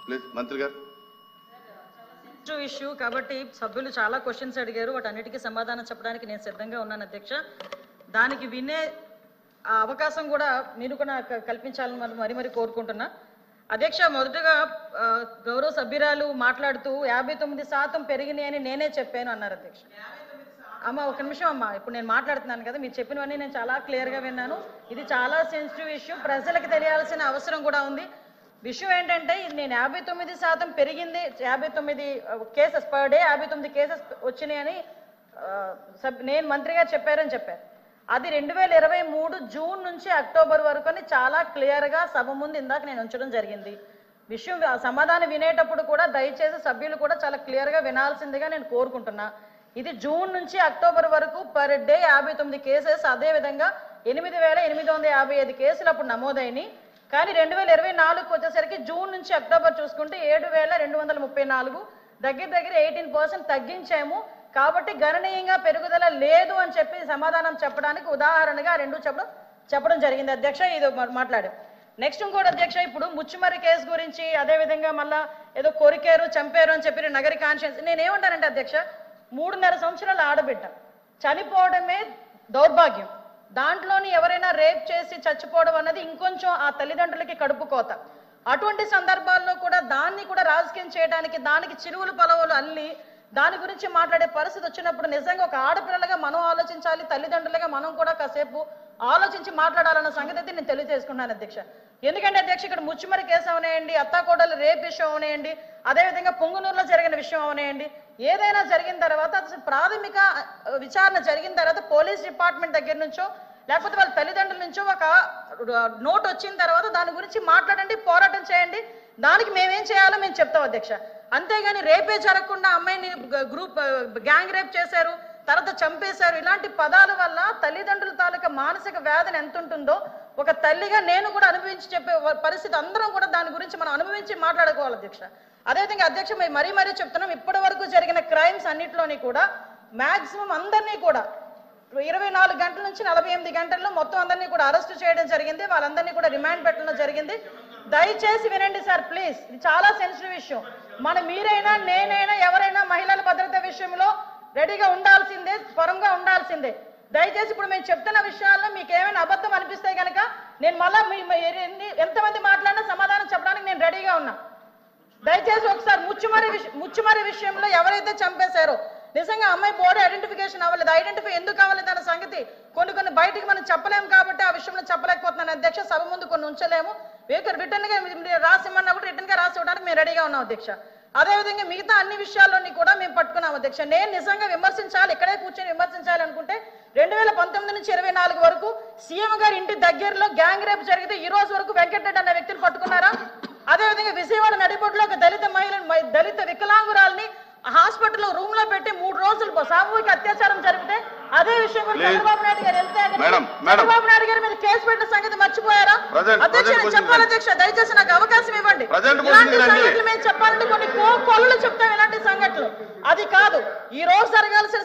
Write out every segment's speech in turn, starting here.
Please మంత్రి గారు. Issue కాబట్టి సభ్యులు చాలా క్వశ్చన్స్ అడిగారు, వాటన్నిటికీ సమాధానం చెప్పడానికి నేను సిద్ధంగా ఉన్నాను అధ్యక్ష. దానికి వినే అవకాశం కూడా మీరు కూడా కల్పించాలని మరి కోరుకుంటున్నా అధ్యక్ష. మొదటగా గౌరవ సభ్యురాలు మాట్లాడుతూ 59% పెరిగినాయి అని నేనే చెప్పాను అన్నారు అధ్యక్ష. అమ్మ ఒక నిమిషం అమ్మ, ఇప్పుడు నేను మాట్లాడుతున్నాను కదా, మీరు చెప్పినవన్నీ నేను చాలా క్లియర్గా విన్నాను. ఇది చాలా సెన్సిటివ్ ఇష్యూ, ప్రజలకు తెలియాల్సిన అవసరం కూడా ఉంది. విషయం ఏంటంటే నేను 59% పెరిగింది, 59 కేసెస్ పర్ డే 59 కేసెస్ వచ్చినాయని నేను మంత్రిగా చెప్పారని చెప్పారు. అది 2023 జూన్ నుంచి అక్టోబర్ వరకు అని చాలా క్లియర్గా సభ ముందు ఇందాక నేను ఉంచడం జరిగింది. విషయం సమాధానం వినేటప్పుడు కూడా దయచేసి సభ్యులు కూడా చాలా క్లియర్గా వినాల్సిందిగా నేను కోరుకుంటున్నా. ఇది జూన్ నుంచి అక్టోబర్ వరకు పర్ డే 59 కేసెస్, అదేవిధంగా 8,855 కేసులు అప్పుడు నమోదైనాయి. కానీ 2024 వచ్చేసరికి జూన్ నుంచి అక్టోబర్ చూసుకుంటే 7,234, దగ్గర 18% తగ్గించాము. కాబట్టి గణనీయంగా పెరుగుదల లేదు అని చెప్పి సమాధానం చెప్పడానికి ఉదాహరణగా రెండు చెప్పడం జరిగింది అధ్యక్ష. ఇది మాట్లాడాం. నెక్స్ట్ ఇంకోటి అధ్యక్ష, ఇప్పుడు ముచ్చుమర్రి కేసు గురించి అదేవిధంగా మళ్ళా ఏదో కొరికారు చంపారు అని చెప్పి నగరి కాన్షియన్స్, నేనేమంటానంటే అధ్యక్ష, 3.5 సంవత్సరాల ఆడబిడ్డ చనిపోవడమే దౌర్భాగ్యం. దాంట్లోని ఎవరైనా రేప్ చేసి చచ్చిపోవడం అన్నది ఇంకొంచెం ఆ తల్లిదండ్రులకి కడుపు కోత. అటువంటి సందర్భాల్లో కూడా దాన్ని కూడా రాజకీయం చేయడానికి, దానికి చిరువులు పలవలు అల్లి దాని గురించి మాట్లాడే పరిస్థితి వచ్చినప్పుడు నిజంగా ఒక ఆడపిల్లలుగా మనం ఆలోచించాలి, తల్లిదండ్రులుగా మనం కూడా కాసేపు ఆలోచించి మాట్లాడాలన్న సంగతి నేను తెలియజేసుకున్నాను అధ్యక్ష. ఎందుకంటే అధ్యక్ష, ఇక్కడ ముచ్చుమరి కేసు అవనేయండి, అత్తాకోడలు రేప్ విషయం అవనేయండి, అదేవిధంగా పొంగునూరులో జరిగిన విషయం అవనేయండి, ఏదైనా జరిగిన తర్వాత అసలు ప్రాథమిక విచారణ జరిగిన తర్వాత పోలీస్ డిపార్ట్మెంట్ దగ్గర నుంచో లేకపోతే వాళ్ళ తల్లిదండ్రుల నుంచో ఒక నోట్ వచ్చిన తర్వాత దాని గురించి మాట్లాడండి, పోరాటం చేయండి. దానికి మేమేం చేయాలో మేము చెప్తాం అధ్యక్ష. అంతేగాని రేపే జరగకుండా అమ్మాయిని గ్యాంగ్ రేప్ చేశారు, తర్వాత చంపేశారు, ఇలాంటి పదాల వల్ల తల్లిదండ్రుల తాలూకా మానసిక వేదన ఎంత ఉంటుందో ఒక తల్లిగా నేను కూడా అనుభవించి చెప్పే పరిస్థితి అందరం కూడా దాని గురించి మనం అనుభవించి మాట్లాడుకోవాలి అధ్యక్ష. అదేవిధంగా అధ్యక్ష మరీ చెప్తున్నాం, ఇప్పటి వరకు జరిగిన క్రైమ్స్ అన్నింటిలోని కూడా మ్యాక్సిమం అందరినీ కూడా 24 గంటల నుంచి 48 గంటల్లో మొత్తం అందరినీ కూడా అరెస్ట్ చేయడం జరిగింది, వాళ్ళందరినీ కూడా రిమాండ్ పెట్టడం జరిగింది. దయచేసి వినండి సార్ ప్లీజ్, ఇది చాలా సెన్సిటివ్ విషయం. మీరైనా నేనైనా ఎవరైనా మహిళల భద్రత విషయంలో రెడీగా ఉండాల్సిందే, పరంగా ఉండాల్సిందే. దయచేసి ఇప్పుడు మేము చెప్తున్న విషయాల్లో మీకు ఏమైనా అబద్ధం అనిపిస్తే కనుక నేను మళ్ళా ఎంతమంది మాట్లాడినా సమాధానం చెప్పడానికి నేను రెడీగా ఉన్నా. దయచేసి ఒకసారి ముచ్చుమరి విషయంలో ఎవరైతే చంపేశారో నిజంగా అమ్మాయి బాడీ ఐడెంటిఫికేషన్ అవ్వలేదు, ఐడెంటిఫై ఎందుకు అవ్వలేదు అన్న సంగతి కొన్ని బయటికి మనం చెప్పలేము కాబట్టి ఆ విషయంలో చెప్పలేకపోతున్నాను అధ్యక్ష. సభ ముందు కొన్ని ఉంచలేము, రిటర్న్ గా రాసిమ్మన్నా కూడా రిటర్న్ గా రాసి ఇవ్వడానికి మేము రెడీగా ఉన్నాం అధ్యక్ష. అదేవిధంగా మిగతా అన్ని విషయాల్లోని కూడా మేము పట్టుకున్నాం అధ్యక్ష. నేను నిజంగా విమర్శించాలి, ఇక్కడే కూర్చొని విమర్శించాలి అనుకుంటే 2019 నుంచి 24 వరకు సీఎం గారి ఇంటి దగ్గరలో గ్యాంగ్ రేప్ జరిగితే ఈ రోజు వరకు వెంకటరెడ్డి అన్న వ్యక్తిని పట్టుకున్నారా? అదేవిధంగా విజయవాడ నడిబొడ్డులో ఒక దళిత వికలాంగురాల్ని హాస్పిటల్లో రూమ్ లో పెట్టి 3 రోజులు సామూహిక అత్యాచారం జరిపితే అదే విషయం కూడా చంద్రబాబు నాయుడు గారు వెళ్తే చంద్రబాబు నాయుడు గారి మీద కేసు పెట్టిన సంగతి మర్చిపోయారా అధ్యక్ష? నేను చెప్పాలి అధ్యక్ష, దయచేసి నాకు అవకాశం ఇవ్వండి. ఇలాంటి సంగతులు మేము చెప్పాలంటే కొన్ని కోళ్ళు చెప్తాం, ఇలాంటి సంఘటనలు అది కాదు ఈ రోజు జరగాల్సిన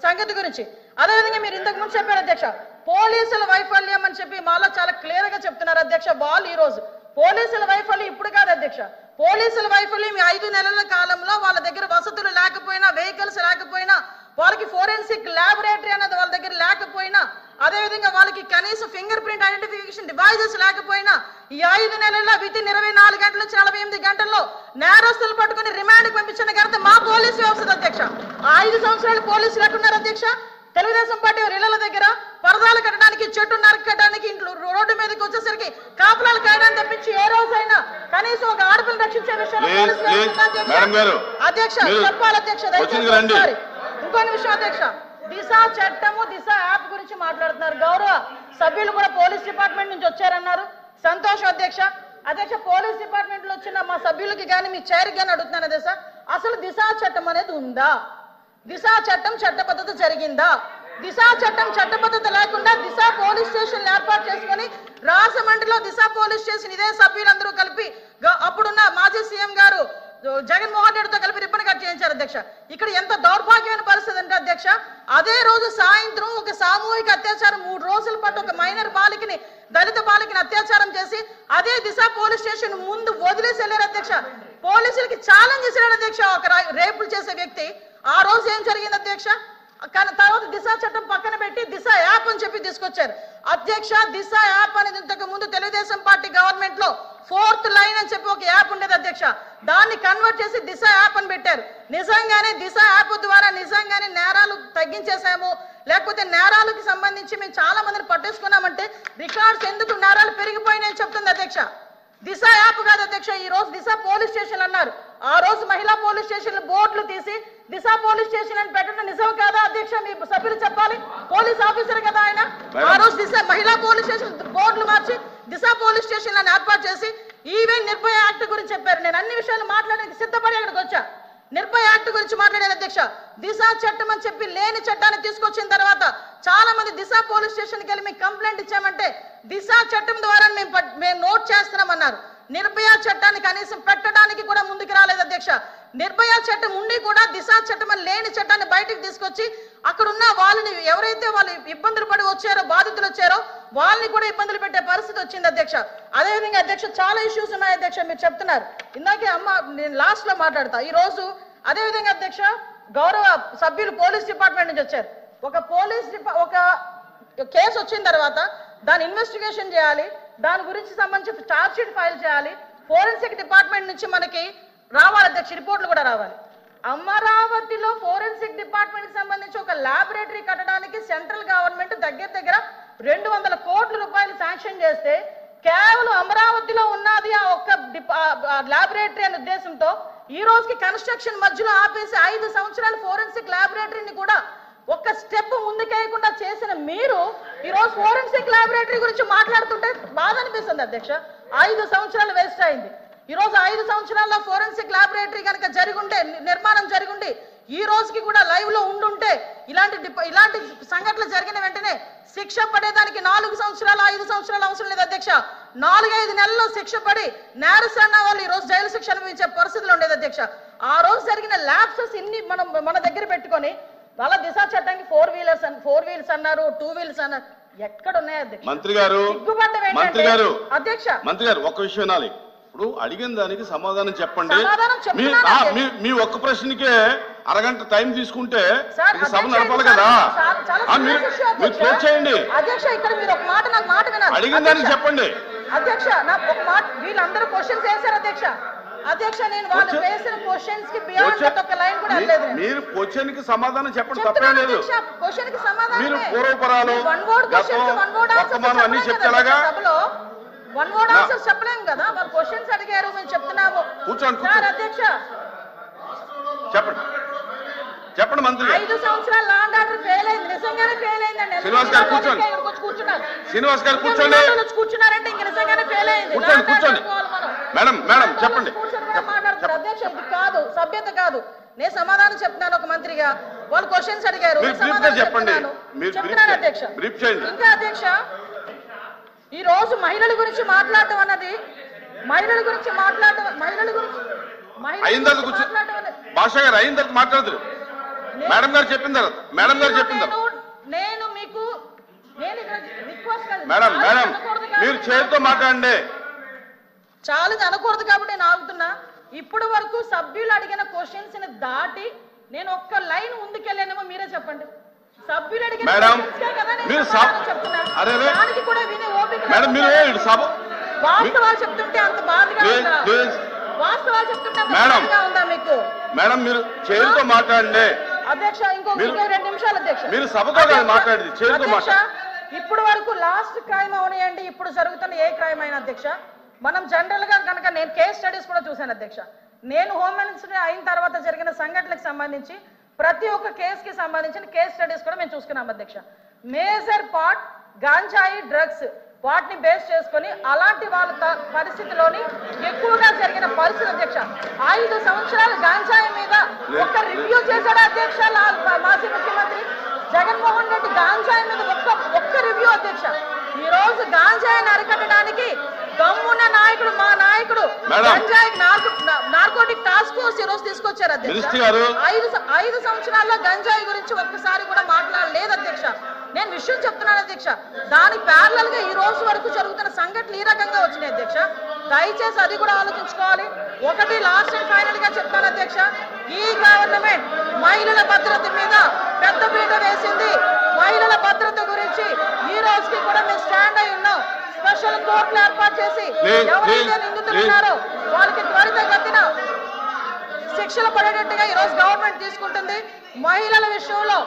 సంగతి గురించి. అదేవిధంగా మీరు ఇంతకు ముందు చెప్పారు అధ్యక్ష, పోలీసుల వైఫల్యం అని చెప్పి మాలో చాలా క్లియర్ గా చెప్తున్నారు అధ్యక్ష. వాళ్ళు ఈ రోజు పోలీసుల వైఫల్యం ఇప్పుడు కాదు అధ్యక్ష, పోలీసుల వైఫల్యం 5 నెలల కాలంలో వాళ్ళ దగ్గర వసతులు లేకపోయినా, వెహికల్స్ లేకపోయినా, వాళ్ళకి ఫోరెన్సిక్ ల్యాబొరేటరీ అనేది వాళ్ళ దగ్గర లేకపోయినా, అదేవిధంగా వాళ్ళకి కనీసం ఫింగర్ ప్రింట్ ఐడెంటిఫికేషన్ డివైజెస్ లేకపోయినా ఈ 5 నెలల్లో వితిన్ 24 గంటల నుంచి 48 గంటల్లో నేరస్తులు పట్టుకుని రిమాండ్కి పంపించిన ఘనత మా పోలీసు వ్యవస్థ అధ్యక్ష. 5 సంవత్సరాలు పోలీసులు ఎట్టున్నారు అధ్యక్ష? తెలుగుదేశం పార్టీ ఇళ్ల దగ్గర పరదాలు కట్టడానికి, చెట్టు నరకడానికి, ఇంట్లో రోడ్డు మీదకి వచ్చేసరికి కాపులాలు కాయడానికి తప్పించి ఏ రోజైనా కనీసం ఒక ఆడపిల్లని రక్షించే విషయంలో అధ్యక్ష చెప్పాలి అధ్యక్ష. దయచేసి ఇంకొన్ని విషయం అధ్యక్ష, దిశ చట్టము, దిశ యాప్ గురించి మాట్లాడుతున్నారు. గౌరవ సభ్యులు కూడా పోలీస్ డిపార్ట్మెంట్ నుంచి వచ్చారన్నారు, సంతోషం అధ్యక్ష. అధ్యక్ష పోలీస్ డిపార్ట్మెంట్ లో వచ్చిన మా సభ్యులకి కానీ మీ చైర్కి కానీ అడుగుతున్నాను అధ్యక్ష, అసలు దిశ చట్టం అనేది ఉందా? దిశా చట్టం చట్టబద్ధత జరిగిందా? దిశా చట్టం చట్టబద్ధత లేకుండా దిశా పోలీస్ స్టేషన్ ఏర్పాటు చేసుకుని రాజమండ్రిలో దిశా పోలీస్ స్టేషన్ ఇదే సభ్యులందరూ కలిపి అప్పుడున్న మాజీ సీఎం గారు జగన్మోహన్ రెడ్డితో కలిపి రిబ్బన్ కట్ చేయించారు అధ్యక్ష. ఇక్కడ ఎంత దౌర్భాగ్యమైన పరిస్థితి అంటే అధ్యక్ష, అదే రోజు సాయంత్రం ఒక సామూహిక అత్యాచారం 3 రోజుల పాటు ఒక మైనర్ బాలికని దళిత బాలికని అత్యాచారం చేసి అదే దిశ పోలీస్ స్టేషన్ ముందు వదిలేసి వెళ్ళారు అధ్యక్ష. పోలీసులకి ఛాలెంజ్ చేశారు అధ్యక్ష. ఒక రేపులు చేసే వ్యక్తి ఆ రోజు ఏం జరిగింది అధ్యక్ష? కానీ తర్వాత దిశ చట్టం పక్కన పెట్టి దిశ యాప్ అని చెప్పి తీసుకొచ్చారు అధ్యక్ష. దిశ యాప్ అనేది ఇంతకు ముందు తెలుగుదేశం పార్టీ గవర్నమెంట్ లో 4th లైన్ అని చెప్పి ఒక యాప్ ఉండేది అధ్యక్ష. దాన్ని కన్వర్ట్ చేసి దిశ యాప్ అని పెట్టారు. నిజంగానే దిశ యాప్ ద్వారా నిజంగానే నేరాలు తగ్గించేసాము, లేకపోతే నేరాలకు సంబంధించి మేము చాలా మందిని పట్టేసుకున్నామంటే రికార్డ్స్ ఎందుకు నేరాలు పెరిగిపోయినాయని చెప్తుంది అధ్యక్ష. దిశ యాప్ కాదు అధ్యక్ష. ఈ రోజు దిశ పోలీస్ స్టేషన్ అన్నారు. ఆ రోజు మహిళా పోలీస్ స్టేషన్ బోర్డులు తీసి దిశ పోలీస్ స్టేషన్ అని పెట్టడం నిజం కాదా అధ్యక్ష? మీ సభ్యులు చెప్పాలి. పోలీస్ ఆఫీసర్ కదా ఆయన. ఆ రోజు దిశ మహిళా పోలీస్ స్టేషన్ బోర్డులు మార్చి దిశ పోలీస్ స్టేషన్ అని ఏర్పాటు చేసి ఈవెన్ నిర్భయ యాక్ట్ గురించి చెప్పారు. నేను అన్ని విషయాలు మాట్లాడడానికి సిద్ధపడి అక్కడికి వచ్చా. నిర్భయ యాక్ట్ గురించి మాట్లాడారు అధ్యక్ష. దిశ చట్టం అని చెప్పి లేని చట్టాన్ని తీసుకొచ్చిన తర్వాత చాలా మంది దిశ పోలీస్ స్టేషన్కి వెళ్ళి మీకు కంప్లైంట్ ఇచ్చామంటే దిశ చట్టం ద్వారా మేము నోట్ చేస్తున్నామన్నారు. నిర్భయ చట్టాన్ని కనీసం పెట్టడానికి కూడా ముందుకు రాలేదు అధ్యక్ష. నిర్భయ చట్టం ఉండి కూడా దిశ చట్టం అని లేని చట్టాన్ని బయటకు తీసుకొచ్చి అక్కడున్న వాళ్ళని ఎవరైతే వాళ్ళు ఇబ్బందులు పడి వచ్చారో, బాధితులు వచ్చారో వాళ్ళని కూడా ఇబ్బందులు పెట్టే పరిస్థితి వచ్చింది అధ్యక్ష. అదేవిధంగా అధ్యక్ష చాలా ఇష్యూస్ ఉన్నాయి అధ్యక్ష. మీరు చెప్తున్నారు ఇందాకే అమ్మ, నేను లాస్ట్ లో మాట్లాడతా. ఈ రోజు అదేవిధంగా అధ్యక్ష గౌరవ సభ్యులు పోలీస్ డిపార్ట్మెంట్ నుంచి వచ్చారు. ఒక కేసు వచ్చిన తర్వాత దాని ఇన్వెస్టిగేషన్ చేయాలి, దాని గురించి సంబంధించి ఛార్జ్ షీట్ ఫైల్ చేయాలి, ఫోరెన్సిక్ డిపార్ట్మెంట్ నుంచి మనకి రావాలి అధ్యక్ష, రిపోర్ట్లు కూడా రావాలి. అమరావతిలో ఫోరెన్సిక్ డిపార్ట్మెంట్ కి సంబంధించి ఒక ల్యాబొరేటరీ కట్టడానికి సెంట్రల్ గవర్నమెంట్ దగ్గర 200 కోట్ల రూపాయలు శాంక్షన్ చేస్తే కేవలం అమరావతిలో ఉన్నది ఆ ఒక్క ల్యాబొరేటరీ అనే ఉద్దేశంతో ఈ రోజుకి కన్స్ట్రక్షన్ మధ్యలో ఆపేసి 5 సంవత్సరాలు ఫోరెన్సిక్ ల్యాబొరేటరీని కూడా ఒక్క స్టెప్ ముందుకేయకుండా చేసిన మీరు ఈ రోజు ఫోరెన్సిక్ ల్యాబొరేటరీ గురించి మాట్లాడుతుంటే బాధ అనిపిస్తుంది అధ్యక్ష. 5 సంవత్సరాలు వేస్ట్ అయింది. ఈ రోజు 5 సంవత్సరాల్లో ఫోరెన్సిక్ ల్యాబొరేటరీ కనుక జరుగుంటే, నిర్మాణం జరుగుండి ఈ రోజుకి కూడా లైవ్ లో ఉండుంటే ఇలాంటి సంఘటనలు జరిగిన వెంటనే శిక్ష పడేదానికి 4 సంవత్సరాలు 5 సంవత్సరాలు అవసరం లేదు అధ్యక్ష. 4-5 నెలల్లో శిక్ష పడి నేరస్తున్న వాళ్ళు ఈ రోజు జైలు శిక్ష అనుభవించే పరిస్థితులు ఉండేది అధ్యక్ష. ఆ రోజు జరిగిన ల్యాప్సెస్ ఇన్ని మన దగ్గర పెట్టుకొని వాళ్ళ దిశ చట్టానికి 4 వీలర్స్ అన్నారు, 2 వీలర్స్ అన్నారు. ఎక్కడ ఉన్నాయి అధ్యక్ష? మంత్రి గారు అధ్యక్ష ఒక్క విషయం వినాలి. ఇప్పుడు అడిగిన దానికి సమాధానం చెప్పండి. మీ ఒక్క ప్రశ్నకే అరగంట టైం తీసుకుంటే సభ నడపాలి కదా. మీరు క్లోజ్ చేయండి. అధ్యక్ష ఇక్కడ మీరు ఒక మాట నాకు మాట వినాలి. అడిగిన దానికి చెప్పండి అధ్యక్ష. నాకు ఒక మాట, వీళ్ళందరూ క్వశ్చన్స్ వేశారు అధ్యక్ష. అధ్యక్ష నేను వాళ్ళు వేసిన క్వశ్చన్స్ కి బియాండ్ ఒక లైన్ కూడా లేదు. మీరు క్వశ్చన్ కి సమాధానం చెప్పండి, తప్పే లేదు. క్వశ్చన్ కి సమాధానం మీరు పూర్వపరాలు వర్తమానం అన్ని చెప్తేలాగా సభలో 1 వర్డ్ ఆన్సర్ చెప్పలేం కదా. వాళ్ళు క్వశ్చన్స్ అడిగారు, మేము చెప్తున్నాము. కూర్చోండి సార్ అధ్యక్ష చెప్పండి మంత్రి. 5 సంవత్సరాలు లా అండ్ ఆర్డర్ ఫెయిల్ అయింది, నిజంగానే ఫెయిల్ అయిందండి. శ్రీనివాస్ గారు కూర్చోండి. శ్రీనివాస్ గారు కూర్చోండి. కూర్చున్నారంటే ఇంక నిజంగానే ఫెయిల్ అయింది. కూర్చోండి. మేడం చెప్పండి. మాట్లాడుతున్నారు అధ్యక్ష. ఇది కాదు, సభ్యత కాదు. నేను సమాధానం చెప్తున్నాను ఒక మంత్రిగా. వాళ్ళు క్వశ్చన్స్ అడిగారు, చెప్తున్నాను అధ్యక్ష. ఇంకా అధ్యక్ష ఈ రోజు మహిళల గురించి మాట్లాడటం అన్నది భాష గారు అయిన తర్వాత మాట్లాడదు. మేడం గారు చెప్పిన తర్వాత నేను మీకు మేడం మీరు చేతితో మాట్లాడండి. చాలా అనకూడదు కాబట్టి నేను ఆగుతున్నా. ఇప్పటి వరకు సభ్యులు అడిగిన క్వశ్చన్స్ ని దాటి నేను ఒక్క లైన్ ముందుకెళ్ళానేమో మీరే చెప్పండి. సభ్యులు అడిగిన వాస్తవాలు చెప్తుంటే అంత బాధగా ఉందా మీకు? మేడం మీరు చేతితో మాట్లాడండి అధ్యక్ష. ఇంకో 2 నిమిషాలు అధ్యక్ష. మీరు సభతో మాట్లాడింది చేతితో మాట్లాడండి. ఇప్పటి వరకు లాస్ట్ క్రైమ్ అవనియండి, ఇప్పుడు జరుగుతున్న ఏ క్రైమ్ అయినా అధ్యక్ష, మనం జనరల్ గా కనుక నేను కేస్ స్టడీస్ కూడా చూశాను అధ్యక్ష. నేను హోమ్ మినిస్టర్ అయిన తర్వాత జరిగిన సంఘటనలకు సంబంధించి ప్రతి ఒక్క కేసుకి సంబంధించిన కేస్ స్టడీస్ కూడా మేము చూసుకున్నాం అధ్యక్ష. మేజర్ పార్ట్ గాంజాయి డ్రగ్స్ వాటిని బేస్ చేసుకొని అలాంటి వాళ్ళ పరిస్థితిలోని ఎక్కువగా జరిగిన పరిస్థితి అధ్యక్ష. 5 సంవత్సరాలు గాంజాయి మీద ఒక రివ్యూ చేశాడు అధ్యక్ష మాజీ ముఖ్యమంత్రి జగన్మోహన్ రెడ్డి. గాంజాయి మీద ఒక్క రివ్యూ అధ్యక్ష. ఈ రోజు గాంజాయిని అరికట్టడానికి దమ్మున్న నాయకుడు మా నాయకుడు గంజాయి నార్కోటిక్ టాస్క్ ఫోర్స్ ఈ రోజు తీసుకొచ్చారు. చూపించారు అధ్యక్ష. మినిస్టర్ గారు 5 సంవత్సరాల్లో గంజాయి గురించి ఒక్కసారి కూడా మాట్లాడలేదు అధ్యక్ష. నేను విషయం చెప్తున్నాను అధ్యక్ష. దాని ప్యారలల్ గా ఈ రోజు వరకు జరుగుతున్న సంఘటనలు ఈ రకంగా వచ్చినాయి అధ్యక్ష. దయచేసి అది కూడా ఆలోచించుకోవాలి. ఒకటి లాస్ట్ అండ్ ఫైనల్ గా చెప్తాను అధ్యక్ష, ఈ గవర్నమెంట్ మహిళల భద్రత మీద పెద్ద పీట వేసింది. మహిళల భద్రత గురించి ఈ రోజుకి కూడా మేము స్టాండ్ అయి ఉన్నాం. స్పెషల్ కోర్టులు ఏర్పాటు చేసి ఎవరైతే నిందితులు ఉన్నారో వాళ్ళకి త్వరితగతిన శిక్షలు పడేటట్టుగా ఈ రోజు గవర్నమెంట్ తీసుకుంటుంది. మహిళల విషయంలో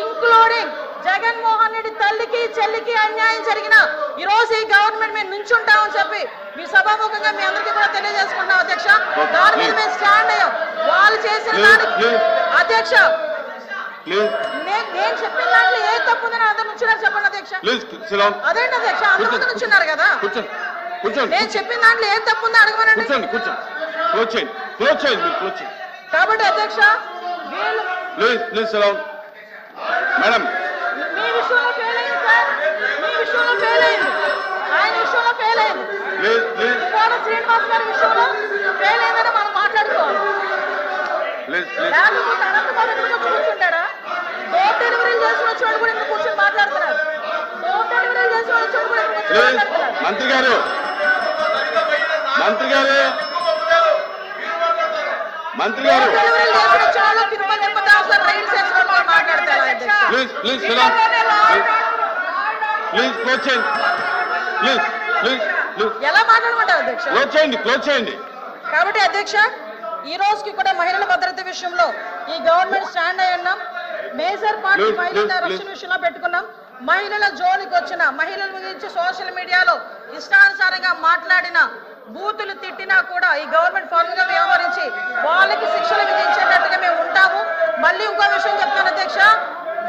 ఇంక్లూడింగ్ జగన్మోహన్ రెడ్డి తల్లికి చెల్లికి అన్యాయం జరిగిన ఈ రోజు ఈ గవర్నమెంట్ మేము నుంచుంటామని చెప్పి మీ సభాముఖంగా మీ అందరికీ కూడా తెలియజేసుకుంటాం అధ్యక్ష. దాని మీద మేము స్టాండ్ అయ్యాం. వాళ్ళు చేసిన దానికి అధ్యక్ష నేను చెప్పిన దాంట్లో ఏ తప్పు ఉందని అందరు నుంచున్నారు చెప్పండి అధ్యక్ష. అదేంటి అధ్యక్ష, అందరూ నుంచున్నారు కదా. నేను చెప్పిన దాంట్లో ఏ తప్పు ఉందో అడగమనండి. కాబట్టి అధ్యక్ష మేడం మీ విషయంలో ఫెయిల్ అయింది సార్, మీ విషయంలో ఫెయిల్ అయింది, ఆయన విషయంలో ఫెయిల్ అయింది, శ్రీనివాస్ గారి విషయంలో ఫెయిల్ అయిందని మనం మాట్లాడుకోవాలి. లేకపోతే అనంతబాబు ఎందుకు కూర్చుంటాడా? డోర్ డెలివరీ చేసిన వచ్చాడు కూడా ఎందుకు కూర్చొని మాట్లాడుతున్నారు? డోర్ డెలివరీ చేసిన వచ్చాడు కూడా ఎందుకు కూర్చొని మాట్లాడుతున్నారు? మంత్రి గారు డెలివరీ చేసిన వచ్చాడు తిరుమల తిరుపతి అవసరం రైలు చేసిన వాళ్ళు మాట్లాడతారు. ఎలా మాట్లాడమంటారు అధ్యక్ష? క్లోజ్ చేయండి. కాబట్టి అధ్యక్ష ఈ రోజుకి కూడా మహిళల భద్రత విషయంలో ఈ గవర్నమెంట్ స్టాండ్ అయి ఉన్నాం. మేజర్ పార్టీ మహిళల రక్షణ విషయంలో పెట్టుకున్నాం. మహిళల జోలికి వచ్చిన మహిళల గురించి సోషల్ మీడియాలో ఇష్టానుసారంగా మాట్లాడిన బూతులు తిట్టినా కూడా ఈ గవర్నమెంట్ ఫార్మ్ గా వ్యవహరించి వాళ్ళకి శిక్షలు విధించేటట్టుగా మేము ఉంటాము. మళ్ళీ ఇంకో విషయం చెప్తాను అధ్యక్ష,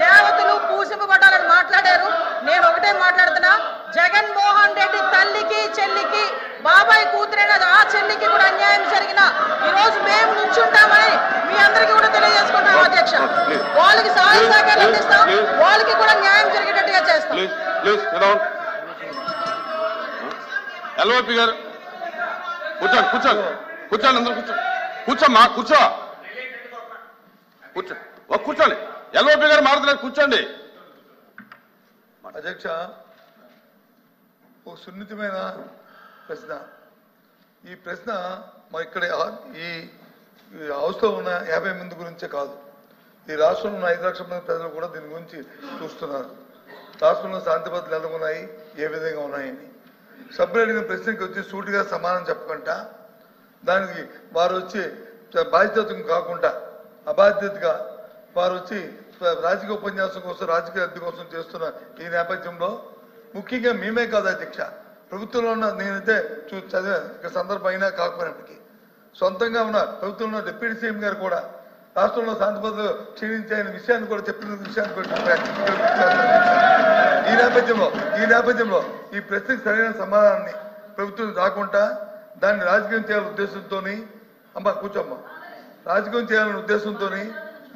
దేవతలు పూజింపబడాలని మాట్లాడారు. నేను ఒకటే మాట్లాడుతున్నా, జగన్మోహన్ రెడ్డి తల్లికి చెల్లికి బాబాయ్ కూతురైన ఆ చెల్లికి కూడా అన్యాయం జరిగిన ఈ రోజు మేము నుంచుంటామని మీ అందరికీ కూడా తెలియజేసుకుంటాం అధ్యక్ష. వాళ్ళకి సహాయ సహకారం అందిస్తాం, వాళ్ళకి కూడా న్యాయం జరిగేటట్టుగా చేస్తాం. ఎల్ఓపి గారు కూర్చోండి అందరూ కూర్చోండి. ఎల్ఓపి గారు మాట్లాడలేదు, కూర్చోండి. అధ్యక్ష, ఒక సున్నితమైన ప్రశ్న. ఈ ప్రశ్న మా ఇక్కడ ఈ హౌస్లో ఉన్న 50 మంది గురించే కాదు, ఈ రాష్ట్రంలో ఉన్న 5 లక్షల మంది ప్రజలు కూడా దీని గురించి చూస్తున్నారు. రాష్ట్రంలో శాంతి భద్రతలు ఎలా ఉన్నాయి, ఏ విధంగా ఉన్నాయని. సభ్యులు అడిగిన ప్రశ్నకి వచ్చి సూటిగా సమాధానం చెప్పకుండా దానికి వారు వచ్చి బాధ్యత కాకుండా అబాధ్యతగా వారు వచ్చి రాజకీయ ఉపన్యాసం కోసం రాజకీయ అద్దె కోసం చేస్తున్న ఈ నేపథ్యంలో ముఖ్యంగా మేమే కాదు అధ్యక్ష, ప్రభుత్వంలో ఉన్న నేనైతే చదివే సందర్భం అయినా కాకపోయినప్పటికీ సొంతంగా ఉన్న ప్రభుత్వంలో డిప్యూటీ సీఎం గారు కూడా రాష్ట్రంలో శాంతి భద్రతలు క్షీణించే విషయాన్ని కూడా చెప్పిన విషయాన్ని కూడా ఈ నేపథ్యంలో ఈ ప్రశ్నకు సరైన సమాధానాన్ని ప్రభుత్వం రాకుండా దాన్ని రాజకీయం చేయాలనే ఉద్దేశంతో రాజకీయం చేయాలనే ఉద్దేశంతో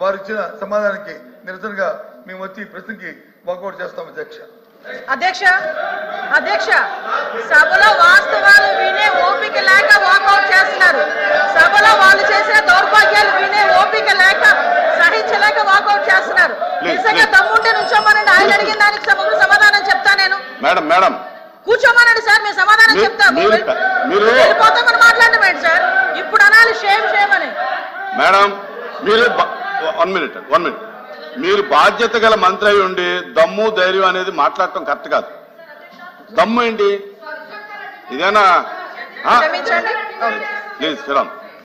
వారు ఇచ్చిన సమాధానానికి నిరసనగా మేము వచ్చి ఈ ప్రశ్నకి వాకౌట్ చేస్తాం అధ్యక్ష సభలో వాస్తవాలు వినే ఓపిక లేక వాకౌట్ చేస్తున్నారు. సభలో వాళ్ళు చేసిన దౌర్భాగ్యాలు వినే ఓపిక లేక సహించలేక వాకౌట్ చేస్తున్నారు. నిజంగా దమ్ముంటే నుంచోమనండి, ఆయన అడిగిన దానికి సమగ్ర సమాధానం చెప్తా. నేను మేడం కూర్చోమనండి సార్, మేము సమాధానం చెప్తాము. వెళ్ళిపోతామని మాట్లాడడం ఏంటి సార్? ఇప్పుడు అనాలి షేమ్ అని. మేడం మీరు 1 మినిట్ మీరు బాధ్యత గల మంత్రి అయి ఉండి దమ్ము ధైర్యం అనేది మాట్లాడటం కరెక్ట్ కాదు. దమ్ము ఏంటి ఇదేనా? ప్లీజ్ శ్రీరామ్